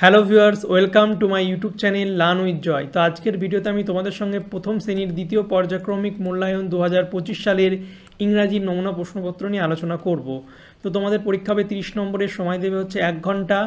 Hello viewers, welcome to my YouTube channel learn with Joy. তো আজকের ভিডিওতে আমি তোমাদের সঙ্গে প্রথম শ্রেণীর দ্বিতীয় পর্যায়ক্রমিক মূল্যায়ন 2025 সালের ইংরাজির নমুনা প্রশ্নপত্র নিয়ে আলোচনা করব। তো তোমাদের পরীক্ষা হবে 30 নম্বরের, সময় দেবে হচ্ছে 1 ঘন্টা।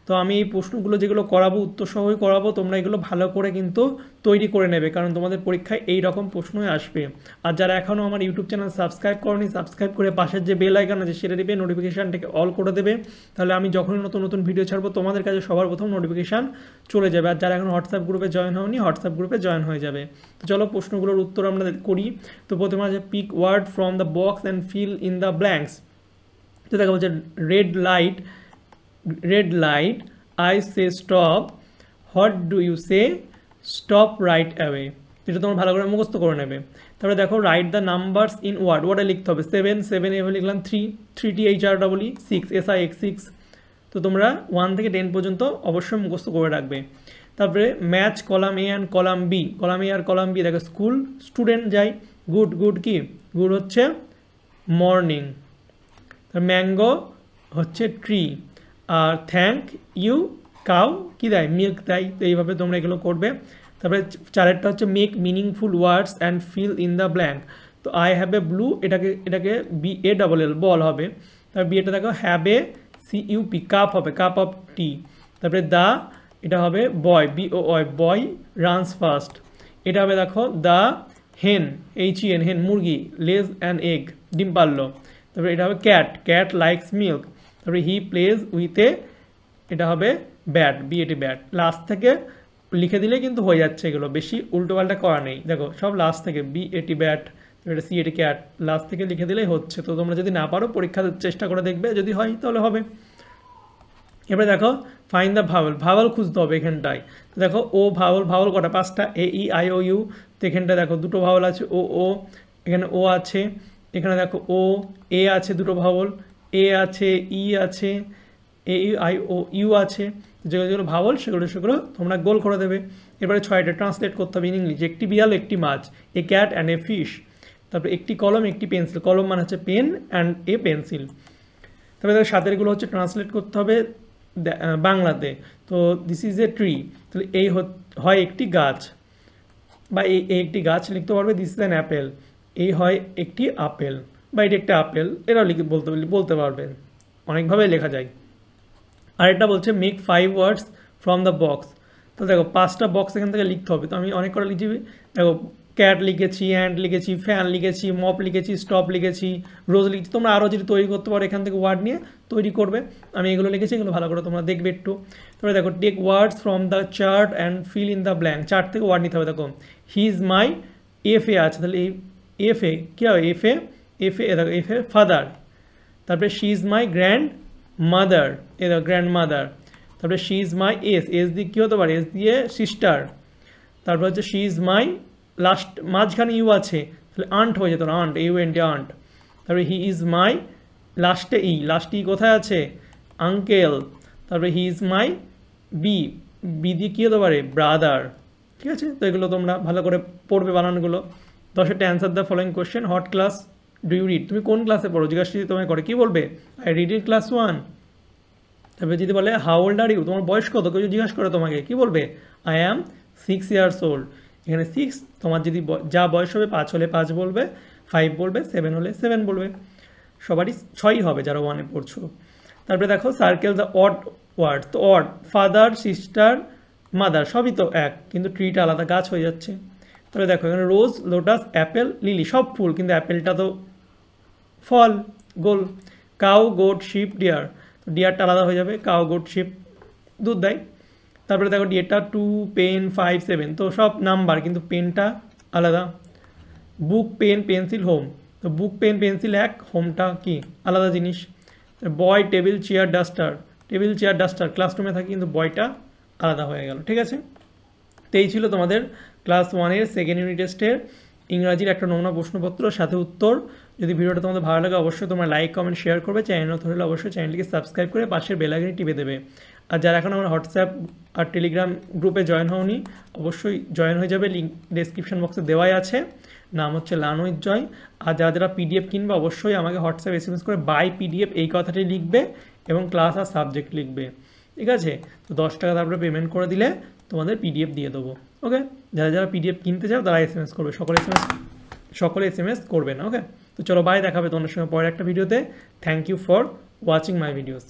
তো আমি এই প্রশ্নগুলো যেগুলো করাবো উত্তর সহই করাবো, তোমরা এগুলো ভালো করে কিন্তু তৈরি করে নেবে, কারণ তোমাদের পরীক্ষায় এই রকম প্রশ্নই আসবে। আর যারা এখনও আমার ইউটিউব চ্যানেল সাবস্ক্রাইব করনি, সাবস্ক্রাইব করে পাশের যে বেল আইকন আছে সেটা দিবে, নোটিফিকেশানটাকে অল করে দেবে, তাহলে আমি যখনই নতুন নতুন ভিডিও ছাড়বো তোমাদের কাছে সবার প্রথম নোটিফিকেশান চলে যাবে। আর যারা এখন হোয়াটসঅ্যাপ গ্রুপে জয়েন হয়নি, হোয়াটসঅ্যাপ গ্রুপে জয়েন হয়ে যাবে। তো চলো প্রশ্নগুলোর উত্তর আমরা করি। তো প্রথমে আছে pick word from the box and fill in the blanks. তো দেখা বলছে red light I say stop. What do you say? Stop right away. এটা তোমরা ভালো করে মুখস্থ করে নেবে। তারপরে দেখো রাইট দ্য নাম্বারস ইন ওয়ার্ডে লিখতে হবে 7 এভাবে লিখলাম, 3THREE 6 SIX6। তো তোমরা 1 থেকে 10 পর্যন্ত অবশ্যই মুখস্থ করে রাখবে। তারপরে match column A and column B. Column A আর কলাম বি দেখো স্কুল স্টুডেন্ট যাই, গুড কি গুড হচ্ছে মর্নিং, ম্যাঙ্গো হচ্ছে ট্রি, আর থ্যাংক ইউ কাউ কি দেয় মিল্ক দেয়। তো এইভাবে তোমরা এগুলো করবে। তারপরে চারেরটা হচ্ছে make meaningful words and fill in the blank. তো আই হ্যাভ এ ব্লু, এটাকে BALL বল হবে। তারপর বিয়েটা দেখো হ্যাভ এ CUP কাপ হবে, কাপ অফ টি। তারপরে দ্য এটা হবে বয় BOY বয় রানস ফাস্ট। এটা হবে দেখো দ্য হেন HEN হেন মুরগি, লেজ অ্যান্ড এগ ডিম পারলো। তারপরে এটা হবে ক্যাট লাইকস মিল্ক। তারপরে হি প্লেজ উইথ এ, এটা হবে ব্যাট ব্যাট। লাস্ট থেকে লিখে দিলে কিন্তু হয়ে যাচ্ছে, এগুলো বেশি উল্টোপাল্টা করা নেই। দেখো সব লাস্ট থেকে ব্যাট, এটা CAT ক্যাট, লাস্ট থেকে লিখে দিলেই হচ্ছে। তো তোমরা যদি না পারো পরীক্ষাতে চেষ্টা করে দেখবে, যদি হয় তাহলে হবে। এবারে দেখো ফাইন দ্য ভাওয়াল খুঁজতে হবে এখানটায়। তো দেখো ও ভাওয়াল কটা, 5টা, AEIOU। তো এখানটায় দেখো দুটো ভাওয়াল আছে, ও এখানে ও আছে, এখানে দেখো ও এ আছে, দুটো ভাওয়াল এ আছে, ই আছে, AEIOU আছে। যেগুলো ভাওয়াল সেগুলো তোমরা গোল করে দেবে। এবারে 6টা ট্রান্সলেট করতে হবে ইন ইংলিশ। একটি বিড়াল একটি মাছ, a cat and a fish. তারপরে একটি কলম একটি পেন্সিল, কলম মানে হচ্ছে পেন অ্যান্ড এ পেন্সিল। তারপরে দেখো সাতেরগুলো হচ্ছে ট্রান্সলেট করতে হবে বাংলাতে। তো দিস ইজ এ ট্রি, তাহলে এই হয় একটি গাছ, বা এই একটি গাছ লিখতে পারবে। দিস ইজ অ্যান অ্যাপেল, এই হয় একটি আপেল, বা এটা একটা আপেল, এটাও বলতে পারবে, অনেকভাবে লেখা যায়। আরেকটা বলছে make 5 words from the box. তো দেখো 5টা বক্স এখান থেকে লিখতে হবে। তো আমি অনেক করে লিখছি, দেখো ক্যাট লিখেছি, অ্যান্ড লিখেছি, ফ্যান লিখেছি, মপ লিখেছি, স্টপ লিখেছি, রোজ লিখেছি। তোমরা আরও যদি তৈরি করতে পারো এখান থেকে ওয়ার্ড নিয়ে তৈরি করবে। আমি এগুলো লিখেছি, এগুলো ভালো করে তোমরা দেখবে একটু। তারপরে দেখো take words from the chart and fill in the blank. Chart থেকে ওয়ার্ড নিতে হবে। দেখো হি ইজ মাই FA আছে, তাহলে এই FA কী হবে, FA দেখো FA ফাদার। তারপরে she is my grandmother, এ দেখো গ্র্যান্ড মাদার। তারপরে শি ইজ মাই এস দিয়ে কী হতে পারে, এস দিয়ে সিস্টার। তারপর হচ্ছে শি ইজ মাই, লাস্ট মাঝখানে ইউ আছে, তাহলে আন্ট হয়ে যেত, আন্ট AUNT আন্ট। তারপরে হি ইজ মাই, লাস্টে ই কোথায় আছে, আঙ্কেল। তারপরে হি ইজ মাই বি দিয়ে কী হতে পারে, ব্রাদার। ঠিক আছে, তো এগুলো তোমরা ভালো করে পড়বে বানানগুলো। 10টা answer the following question. What class do you read, তুমি কোন ক্লাসে পড়ো, জিজ্ঞাসা যদি তোমায় করে কী বলবে, আই রিড ইন ক্লাস 1। তারপরে যদি বলে হাউ ওল্ড আর ইউ, তোমার বয়স কত, কেউ জিজ্ঞাসা করে তোমাকে কী বলবে, আই অ্যাম 6 years old। এখানে 6, তোমার যদি যা বয়স হবে, 5 হলে 5 বলবে, 5 বলবে, 7 হলে 7 বলবে। সবারই 6ই হবে যারা 1-এ পড়ছো। তারপরে দেখো সার্কেল দ্য অড ওয়ার্ড। তো অড, ফাদার সিস্টার মাদার সবই তো এক, কিন্তু ট্রিটা আলাদা, গাছ হয়ে যাচ্ছে। তাহলে দেখো এখানে রোজ, লোটাস, অ্যাপেল, লিলি সব ফুল, কিন্তু অ্যাপেলটা তো ফল, গোল। কাউ, গোট, শিপ, ডিয়ার, তো ডিয়ারটা আলাদা হয়ে যাবে, কাউ, গোট, শিপ দুধ দেয়। তারপরে দেখো ডিয়ারটা 2, পেন 5, 7, তো সব নাম্বার, কিন্তু পেনটা আলাদা। বুক, পেন, পেন্সিল, হোম, তো বুক, পেন, পেন্সিল এক, হোমটা কি আলাদা জিনিস। বয়, টেবিল, চেয়ার, ডাস্টার, ক্লাসরুমে থাকে, কিন্তু বয়টা আলাদা হয়ে গেল। ঠিক আছে, তো এই ছিল তোমাদের ক্লাস 1-এর সেকেন্ড ইউনিট টেস্টের ইংরাজির একটা নমুনা প্রশ্নপত্র, সাথে উত্তর। যদি ভিডিওটা তোমাদের ভালো লাগে অবশ্যই তোমরা লাইক কমেন্ট শেয়ার করবে। চ্যানেল নতুন হলে অবশ্যই চ্যানেলটিকে সাবস্ক্রাইব করে পাশের বেল আইকনে টিপে দেবে। আর যারা এখন আমার হোয়াটসঅ্যাপ আর টেলিগ্রাম গ্রুপে জয়েন হওনি, অবশ্যই জয়েন হয়ে যাবে, লিঙ্ক ডেসক্রিপশন বক্সে দেওয়াই আছে, নাম হচ্ছে লার্ন উইথ জয়। আর যারা PDF কিনবে অবশ্যই আমাকে হোয়াটসঅ্যাপ SMS করে বাই PDF এই কথাটি লিখবে এবং ক্লাস আর সাবজেক্ট লিখবে। ঠিক আছে? তো 10 টাকা তারপরে পেমেন্ট করে দিলে তোমাদের পিডিএফ দিয়ে দেবো। ওকে, যারা যারা পিডিএফ কিনতে চাও তারা এসএমএস করবে, সকলে এসএমএস করবে না। ওকে, তো চলো বাই, দেখাবে তোমাদের সঙ্গে পরের একটা ভিডিওতে। Thank you for watching my videos.